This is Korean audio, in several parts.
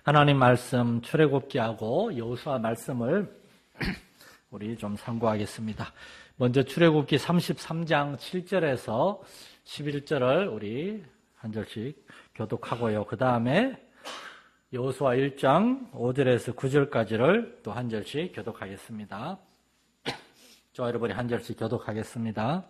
하나님 말씀 출애굽기하고 여호수아 말씀을 우리 좀 참고하겠습니다. 먼저 출애굽기 33장 7절에서 11절을 우리 한 절씩 교독하고요. 그 다음에 여호수아 1장 5절에서 9절까지를 또 한 절씩 교독하겠습니다. 저와 여러분이 한 절씩 교독하겠습니다.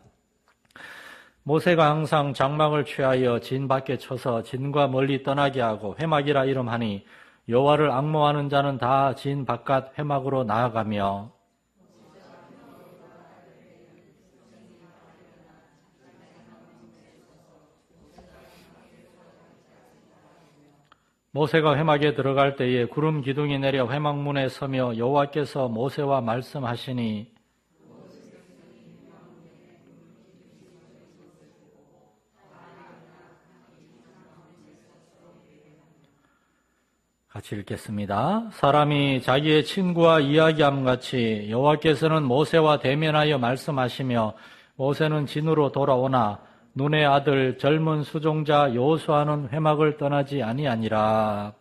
모세가 항상 장막을 취하여 진 밖에 쳐서 진과 멀리 떠나게 하고 회막이라 이름하니 여호와를 앙모하는 자는 다 진 바깥 회막으로 나아가며 모세가 회막에 들어갈 때에 구름 기둥이 내려 회막문에 서며 여호와께서 모세와 말씀하시니 같이 읽겠습니다. 사람이 자기의 친구와 이야기함 같이 여호와께서는 모세와 대면하여 말씀하시며 모세는 진으로 돌아오나 눈의 아들 젊은 수종자 여호수아는 회막을 떠나지 아니하니라.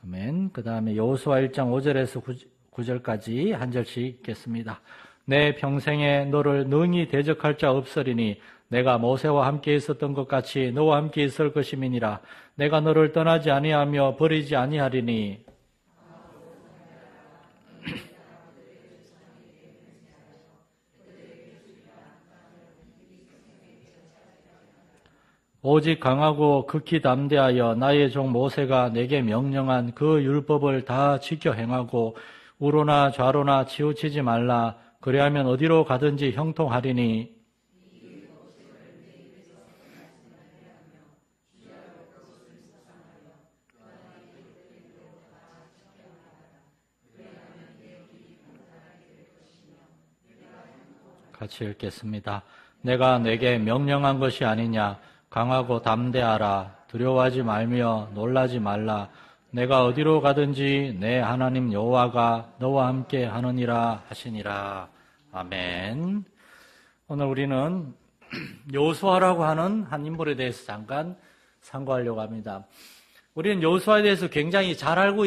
아멘. 그 다음에 여호수아 1장 5절에서 9절까지 한 절씩 읽겠습니다. 내 평생에 너를 능히 대적할 자 없으리니 내가 모세와 함께 있었던 것 같이 너와 함께 있을 것임이니라. 내가 너를 떠나지 아니하며 버리지 아니하리니 오직 강하고 극히 담대하여 나의 종 모세가 내게 명령한 그 율법을 다 지켜 행하고 우로나 좌로나 치우치지 말라. 그리하면 어디로 가든지 형통하리니 같이 읽겠습니다. 내가 내게 명령한 것이 아니냐. 강하고 담대하라. 두려워하지 말며 놀라지 말라. 내가 어디로 가든지 내 하나님 여호와가 너와 함께 하느니라 하시니라. 아멘. 오늘 우리는 여호수아라고 하는 한 인물에 대해서 잠깐 상고하려고 합니다. 우리는 여호수아에 대해서 굉장히 잘 알고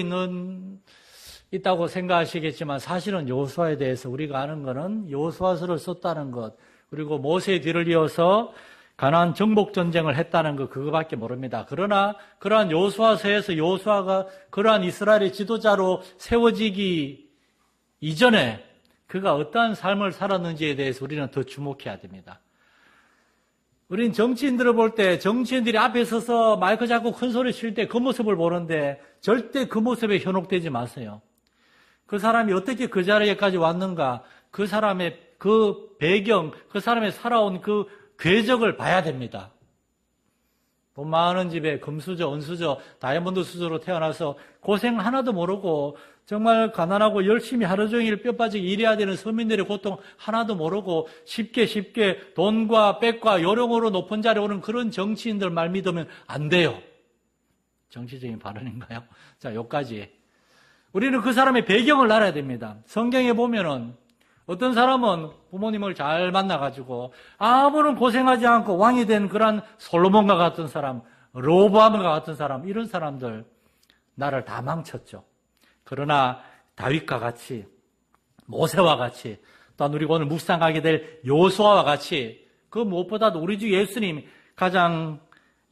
있다고 생각하시겠지만 사실은 여호수아에 대해서 우리가 아는 것은 여호수아서를 썼다는 것, 그리고 모세의 뒤를 이어서 가나안 정복 전쟁을 했다는 것, 그거밖에 모릅니다. 그러나 그러한 여호수아서에서 여호수아가 그러한 이스라엘의 지도자로 세워지기 이전에 그가 어떠한 삶을 살았는지에 대해서 우리는 더 주목해야 됩니다. 우린 정치인들을 볼 때 정치인들이 앞에 서서 마이크 잡고 큰 소리 칠 때 그 모습을 보는데 절대 그 모습에 현혹되지 마세요. 그 사람이 어떻게 그 자리에까지 왔는가, 그 사람의 그 배경, 그 사람의 살아온 그 궤적을 봐야 됩니다. 돈 많은 집에 금수저, 은수저, 다이아몬드 수저로 태어나서 고생 하나도 모르고 정말 가난하고 열심히 하루 종일 뼈 빠지게 일해야 되는 서민들의 고통 하나도 모르고 쉽게 돈과 빽과 요령으로 높은 자리에 오는 그런 정치인들 말 믿으면 안 돼요. 정치적인 발언인가요? 자, 여기까지. 우리는 그 사람의 배경을 알아야 됩니다. 성경에 보면은 어떤 사람은 부모님을 잘 만나가지고 아무런 고생하지 않고 왕이 된 그런 솔로몬과 같은 사람, 로보암과 같은 사람, 이런 사람들 나를 다 망쳤죠. 그러나 다윗과 같이, 모세와 같이, 또한 우리가 오늘 묵상하게 될 여호수아와 같이, 그 무엇보다도 우리 주 예수님 가장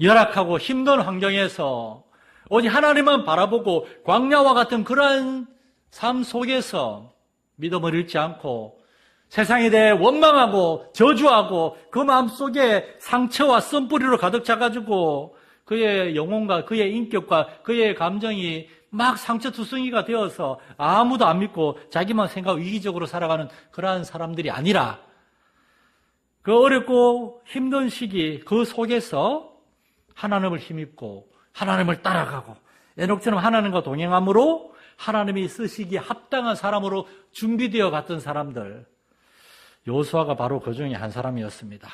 열악하고 힘든 환경에서 오직 하나님만 바라보고 광야와 같은 그러한 삶 속에서 믿음을 잃지 않고 세상에 대해 원망하고 저주하고 그 마음속에 상처와 쓴뿌리로 가득 차가지고 그의 영혼과 그의 인격과 그의 감정이 막 상처투성이가 되어서 아무도 안 믿고 자기만 생각하고 이기적으로 살아가는 그러한 사람들이 아니라 그 어렵고 힘든 시기 그 속에서 하나님을 힘입고 하나님을 따라가고 에녹처럼 하나님과 동행함으로 하나님이 쓰시기에 합당한 사람으로 준비되어 갔던 사람들, 여호수아가 바로 그 중에 한 사람이었습니다.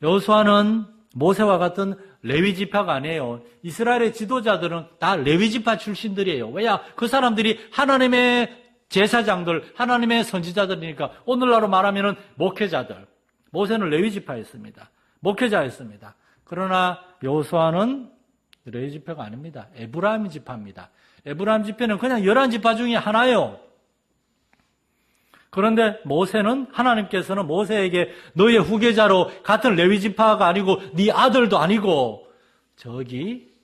여호수아는 모세와 같은 레위 지파가 아니에요. 이스라엘의 지도자들은 다 레위 지파 출신들이에요. 왜냐? 그 사람들이 하나님의 제사장들, 하나님의 선지자들이니까 오늘날로 말하면 목회자들. 모세는 레위 지파였습니다. 목회자였습니다. 그러나 여호수아는 레위 지파가 아닙니다. 에브라임 지파입니다. 에브라임 지파는 그냥 11지파 중에 하나예요. 그런데 모세는, 하나님께서는 모세에게 너의 후계자로 같은 레위 지파가 아니고 네 아들도 아니고 저기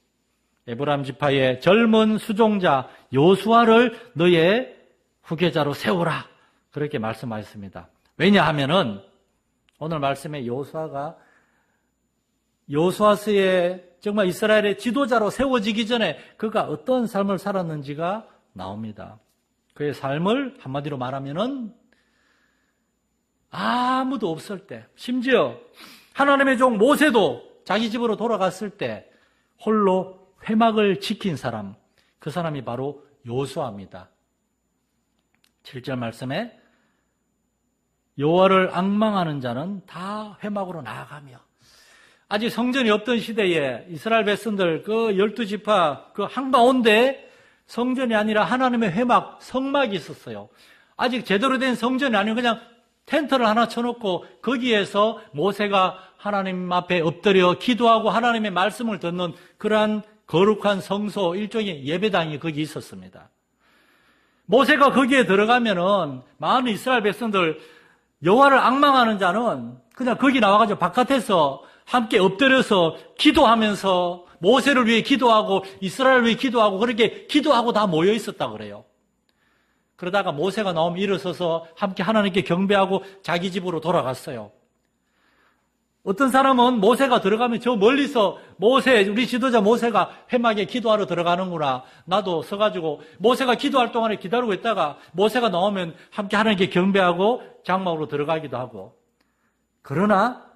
에브라임 지파의 젊은 수종자 요수아를 너의 후계자로 세우라. 그렇게 말씀하셨습니다. 왜냐하면은 오늘 말씀에 요수아서의 정말 이스라엘의 지도자로 세워지기 전에 그가 어떤 삶을 살았는지가 나옵니다. 그의 삶을 한마디로 말하면은 아무도 없을 때, 심지어 하나님의 종 모세도 자기 집으로 돌아갔을 때 홀로 회막을 지킨 사람, 그 사람이 바로 요수아입니다. 7절 말씀에 여호와를 앙망하는 자는 다 회막으로 나아가며, 아직 성전이 없던 시대에 이스라엘 백성들 그 12지파 그 한가운데 성전이 아니라 하나님의 회막, 성막이 있었어요. 아직 제대로 된 성전이 아니고 그냥 텐트를 하나 쳐놓고 거기에서 모세가 하나님 앞에 엎드려 기도하고 하나님의 말씀을 듣는 그러한 거룩한 성소, 일종의 예배당이 거기 있었습니다. 모세가 거기에 들어가면은 많은 이스라엘 백성들, 여호와를 앙망하는 자는 그냥 거기 나와가지고 바깥에서 함께 엎드려서 기도하면서 모세를 위해 기도하고 이스라엘을 위해 기도하고 그렇게 기도하고 다 모여 있었다 그래요. 그러다가 모세가 나오면 일어서서 함께 하나님께 경배하고 자기 집으로 돌아갔어요. 어떤 사람은 모세가 들어가면 저 멀리서 모세, 우리 지도자 모세가 회막에 기도하러 들어가는구나. 나도 서가지고 모세가 기도할 동안에 기다리고 있다가 모세가 나오면 함께 하나님께 경배하고 장막으로 들어가기도 하고. 그러나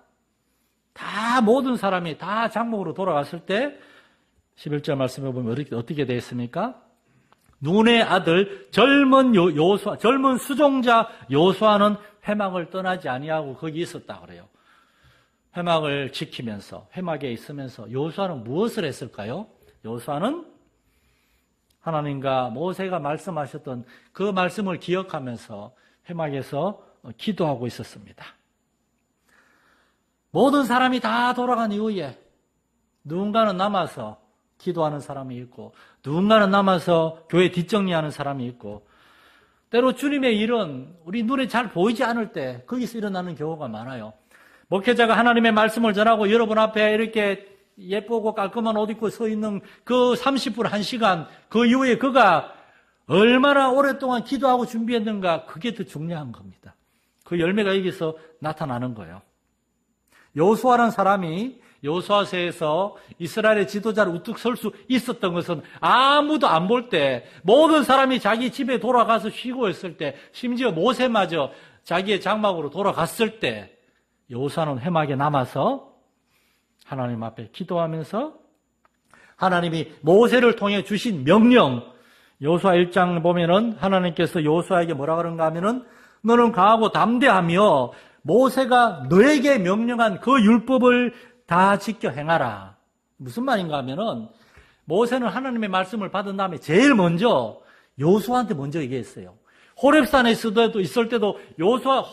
다 모든 사람이 다 장막으로 돌아갔을 때 11절 말씀에 보면 어떻게 되어 있습니까? 눈의 아들 젊은 요수아, 젊은 수종자 요수아는 회막을 떠나지 아니하고 거기 있었다 그래요. 회막을 지키면서, 회막에 있으면서 요수아는 무엇을 했을까요? 요수아는 하나님과 모세가 말씀하셨던 그 말씀을 기억하면서 회막에서 기도하고 있었습니다. 모든 사람이 다 돌아간 이후에 누군가는 남아서 기도하는 사람이 있고, 누군가는 남아서 교회 뒷정리하는 사람이 있고, 때로 주님의 일은 우리 눈에 잘 보이지 않을 때 거기서 일어나는 경우가 많아요. 목회자가 하나님의 말씀을 전하고 여러분 앞에 이렇게 예쁘고 깔끔한 옷 입고 서 있는 그 30분, 1시간, 그 이후에 그가 얼마나 오랫동안 기도하고 준비했는가, 그게 더 중요한 겁니다. 그 열매가 여기서 나타나는 거예요. 요수아라는 사람이 요수아서에서 이스라엘의 지도자로 우뚝 설 수 있었던 것은 아무도 안 볼 때, 모든 사람이 자기 집에 돌아가서 쉬고 있을 때, 심지어 모세마저 자기의 장막으로 돌아갔을 때 요수아는 회막에 남아서 하나님 앞에 기도하면서 하나님이 모세를 통해 주신 명령, 요수아 1장 보면은 하나님께서 요수아에게 뭐라 그런가 하면은 너는 강하고 담대하며 모세가 너에게 명령한 그 율법을 다 지켜 행하라. 무슨 말인가 하면은 모세는 하나님의 말씀을 받은 다음에 제일 먼저 요수아한테 먼저 얘기했어요. 호렙산에 있을 때도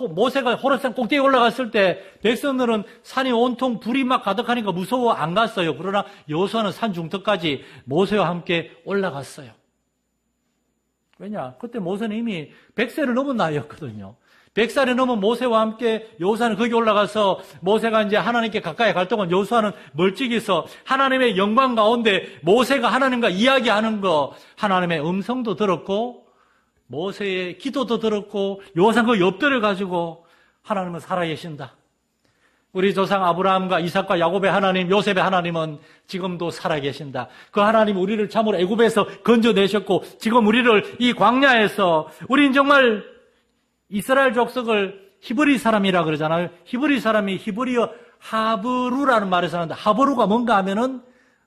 모세가 호렙산 꼭대기에 올라갔을 때 백성들은 산이 온통 불이 막 가득하니까 무서워 안 갔어요. 그러나 요수아는 산 중턱까지 모세와 함께 올라갔어요. 왜냐? 그때 모세는 이미 100세를 넘은 나이였거든요. 100살이 넘은 모세와 함께 요수아는 거기 올라가서 모세가 이제 하나님께 가까이 갈 동안 요수아는 멀찍이서 하나님의 영광 가운데 모세가 하나님과 이야기하는 거, 하나님의 음성도 들었고 모세의 기도도 들었고 요상 그 엽들을 가지고 하나님은 살아계신다. 우리 조상 아브라함과 이삭과 야곱의 하나님, 요셉의 하나님은 지금도 살아계신다. 그 하나님 우리를 참으로 애굽에서 건져내셨고 지금 우리를 이 광야에서, 우린 정말 이스라엘 족속을 히브리 사람이라 그러잖아요. 히브리 사람이 히브리어 하브루라는 말에서 나는데, 하브루가 뭔가 하면은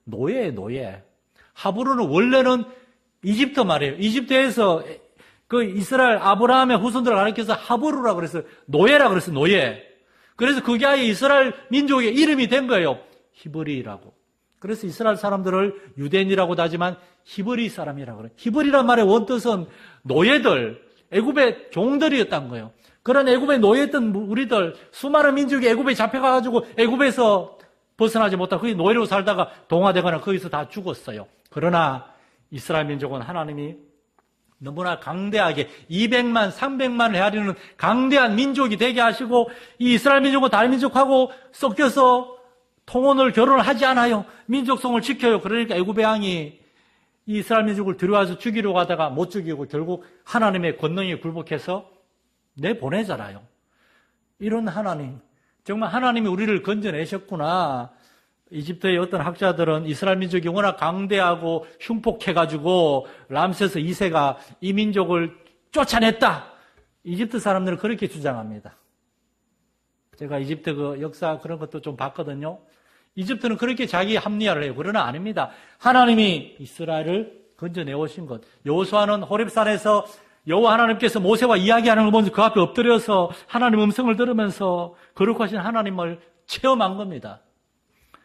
노예예요, 노예. 하브루는 원래는 이집트 말이에요. 이집트에서 그 이스라엘 아브라함의 후손들을 가리켜서 하브루라 그랬어요. 노예라 그랬어요, 노예. 그래서 그게 아예 이스라엘 민족의 이름이 된 거예요. 히브리라고. 그래서 이스라엘 사람들을 유대인이라고도 하지만 히브리 사람이라고 그래요. 히브리란 말의 원뜻은 노예들, 애굽의 종들이었단 거예요. 그런 애굽에 노예했던 우리들, 수많은 민족이 애굽에 잡혀가지고 애굽에서 벗어나지 못하고 거기 노예로 살다가 동화되거나 거기서 다 죽었어요. 그러나 이스라엘 민족은 하나님이 너무나 강대하게 200만, 300만을 헤아리는 강대한 민족이 되게 하시고 이 이스라엘 민족은 다른 민족하고 섞여서 통혼을 결혼을 하지 않아요. 민족성을 지켜요. 그러니까 애굽의 왕이 이 이스라엘 민족을 들여와서 죽이려고 하다가 못 죽이고 결국 하나님의 권능에 굴복해서 내보내잖아요. 이런 하나님, 정말 하나님이 우리를 건져내셨구나. 이집트의 어떤 학자들은 이스라엘 민족이 워낙 강대하고 흉폭해가지고 람세스 2세가 이 민족을 쫓아냈다. 이집트 사람들은 그렇게 주장합니다. 제가 이집트 그 역사 그런 것도 좀 봤거든요. 이집트는 그렇게 자기 합리화를 해요. 그러나 아닙니다. 하나님이 이스라엘을 건져내오신 것. 여호수아는 호렙산에서 여호와 하나님께서 모세와 이야기하는 걸 보면서 그 앞에 엎드려서 하나님 음성을 들으면서 거룩하신 하나님을 체험한 겁니다.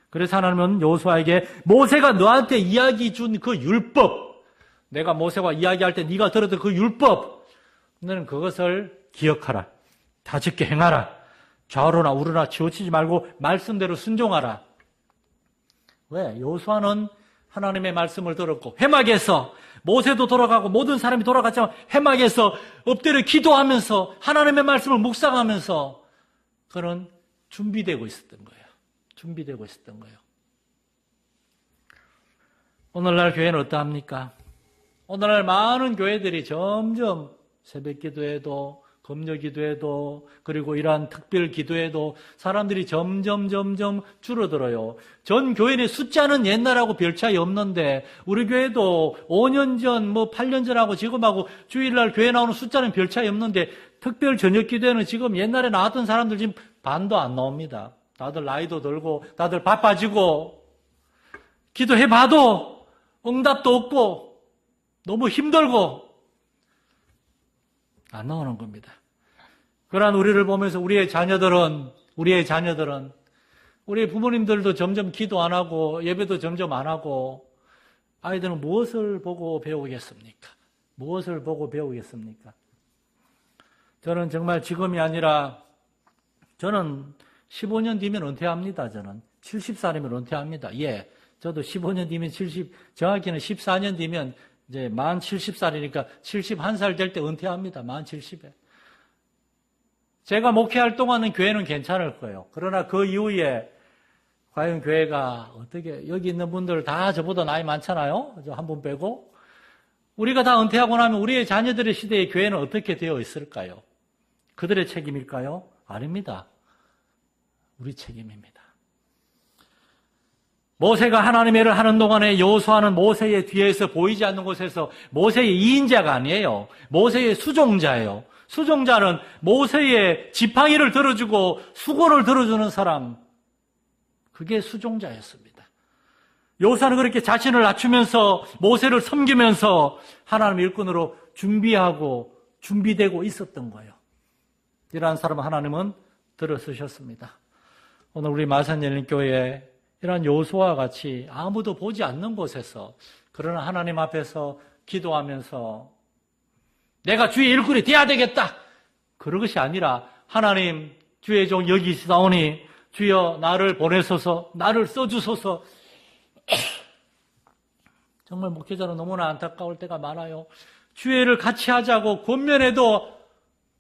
그래서 하나님은 여호수아에게 모세가 너한테 이야기 준 그 율법, 내가 모세와 이야기할 때 네가 들었던 그 율법, 너는 그것을 기억하라. 다짓게 행하라. 좌우로나 우로나 치우치지 말고 말씀대로 순종하라. 왜? 여호수아는 하나님의 말씀을 들었고 회막에서 모세도 돌아가고 모든 사람이 돌아갔지만 회막에서 엎드려 기도하면서 하나님의 말씀을 묵상하면서 그런 준비되고 있었던 거예요. 준비되고 있었던 거예요. 오늘날 교회는 어떠합니까? 오늘날 많은 교회들이 점점 새벽 기도에도 금요 기도에도 그리고 이러한 특별 기도에도 사람들이 점점 줄어들어요. 전 교인의 숫자는 옛날하고 별 차이 없는데 우리 교회도 5년 전, 8년 전하고 지금하고 주일날 교회 나오는 숫자는 별 차이 없는데 특별 저녁 기도에는 지금 옛날에 나왔던 사람들 지금 반도 안 나옵니다. 다들 나이도 들고 다들 바빠지고 기도해봐도 응답도 없고 너무 힘들고 안 나오는 겁니다. 그러한 우리를 보면서 우리의 자녀들은 우리 부모님들도 점점 기도 안 하고 예배도 점점 안 하고 아이들은 무엇을 보고 배우겠습니까? 무엇을 보고 배우겠습니까? 저는 정말 지금이 아니라 저는 15년 뒤면 은퇴합니다. 저는 70살이면 은퇴합니다. 예, 저도 15년 뒤면 정확히는 14년 뒤면 이제 만 70살이니까 71살 될 때 은퇴합니다. 만 70에. 제가 목회할 동안은 교회는 괜찮을 거예요. 그러나 그 이후에 과연 교회가 어떻게, 여기 있는 분들 다 저보다 나이 많잖아요. 저 한 분 빼고. 우리가 다 은퇴하고 나면 우리의 자녀들의 시대에 교회는 어떻게 되어 있을까요? 그들의 책임일까요? 아닙니다. 우리 책임입니다. 모세가 하나님의 일을 하는 동안에 여호수아는 모세의 뒤에서 보이지 않는 곳에서 모세의 2인자가 아니에요. 모세의 수종자예요. 수종자는 모세의 지팡이를 들어주고 수건을 들어주는 사람. 그게 수종자였습니다. 여호수아는 그렇게 자신을 낮추면서 모세를 섬기면서 하나님의 일꾼으로 준비하고 준비되고 있었던 거예요. 이러한 사람을 하나님은 들어쓰셨습니다. 오늘 우리 마산열린교회에 이러한 여호수아와 같이 아무도 보지 않는 곳에서 그러나 하나님 앞에서 기도하면서 내가 주의 일꾼이 돼야 되겠다. 그런 것이 아니라 하나님 주의 종 여기 있사오니 주여 나를 보내소서 나를 써주소서. 정말 목회자는 너무나 안타까울 때가 많아요. 주의 일을 같이 하자고 권면해도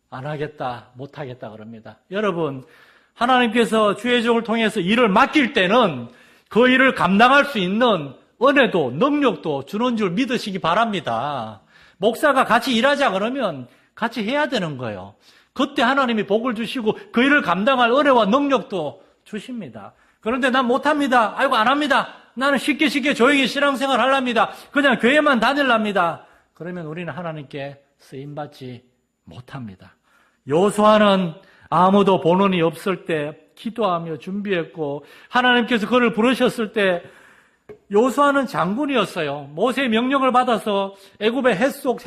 안 하겠다 못하겠다 그럽니다. 여러분 하나님께서 주의 종을 통해서 일을 맡길 때는 그 일을 감당할 수 있는 은혜도 능력도 주는 줄 믿으시기 바랍니다. 목사가 같이 일하자 그러면 같이 해야 되는 거예요. 그때 하나님이 복을 주시고 그 일을 감당할 은혜와 능력도 주십니다. 그런데 난 못합니다. 아이고 안 합니다. 나는 쉽게 조용히 신앙생활 하랍니다. 그냥 교회만 다닐랍니다. 그러면 우리는 하나님께 쓰임받지 못합니다. 여호수아는 아무도 보는 이 없을 때 기도하며 준비했고 하나님께서 그를 부르셨을 때 여호수아는 장군이었어요. 모세의 명령을 받아서 애굽의 해족속,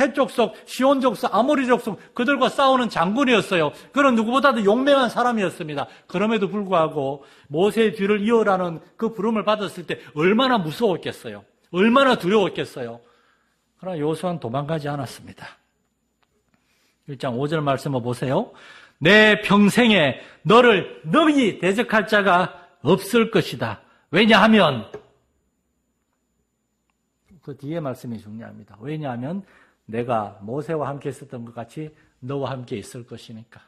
시온 족속, 아모리 족속 그들과 싸우는 장군이었어요. 그는 누구보다도 용맹한 사람이었습니다. 그럼에도 불구하고 모세의 뒤를 이어라는 그 부름을 받았을 때 얼마나 무서웠겠어요. 얼마나 두려웠겠어요. 그러나 여호수아는 도망가지 않았습니다. 1장 5절 말씀을 보세요. 내 평생에 너를 능히 대적할 자가 없을 것이다. 왜냐하면 그 뒤에 말씀이 중요합니다. 왜냐하면 내가 모세와 함께 있었던 것 같이 너와 함께 있을 것이니까.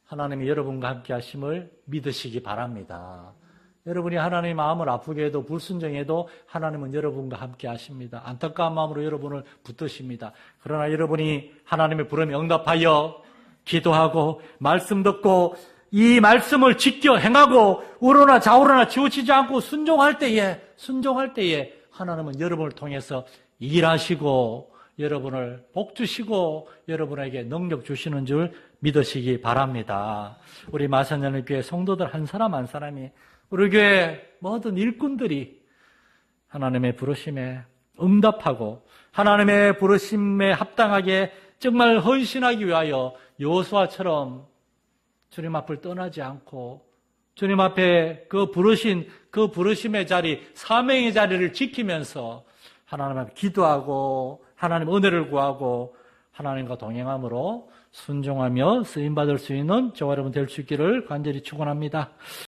하나님이 여러분과 함께 하심을 믿으시기 바랍니다. 여러분이 하나님의 마음을 아프게 해도 불순종해도 하나님은 여러분과 함께 하십니다. 안타까운 마음으로 여러분을 붙드십니다. 그러나 여러분이 하나님의 부름에 응답하여 기도하고 말씀 듣고 이 말씀을 지켜 행하고 우러나 좌우러나 치우치지 않고 순종할 때에 하나님은 여러분을 통해서 일하시고 여러분을 복 주시고 여러분에게 능력 주시는 줄 믿으시기 바랍니다. 우리 마산연합교회 성도들 한 사람 한 사람이 우리 교회 모든 일꾼들이 하나님의 부르심에 응답하고 하나님의 부르심에 합당하게 정말 헌신하기 위하여 여호수아처럼 주님 앞을 떠나지 않고 주님 앞에 그 부르심의 자리, 사명의 자리를 지키면서 하나님 앞에 기도하고 하나님 은혜를 구하고 하나님과 동행함으로 순종하며 쓰임받을 수 있는 저와 여러분 될 수 있기를 간절히 축원합니다.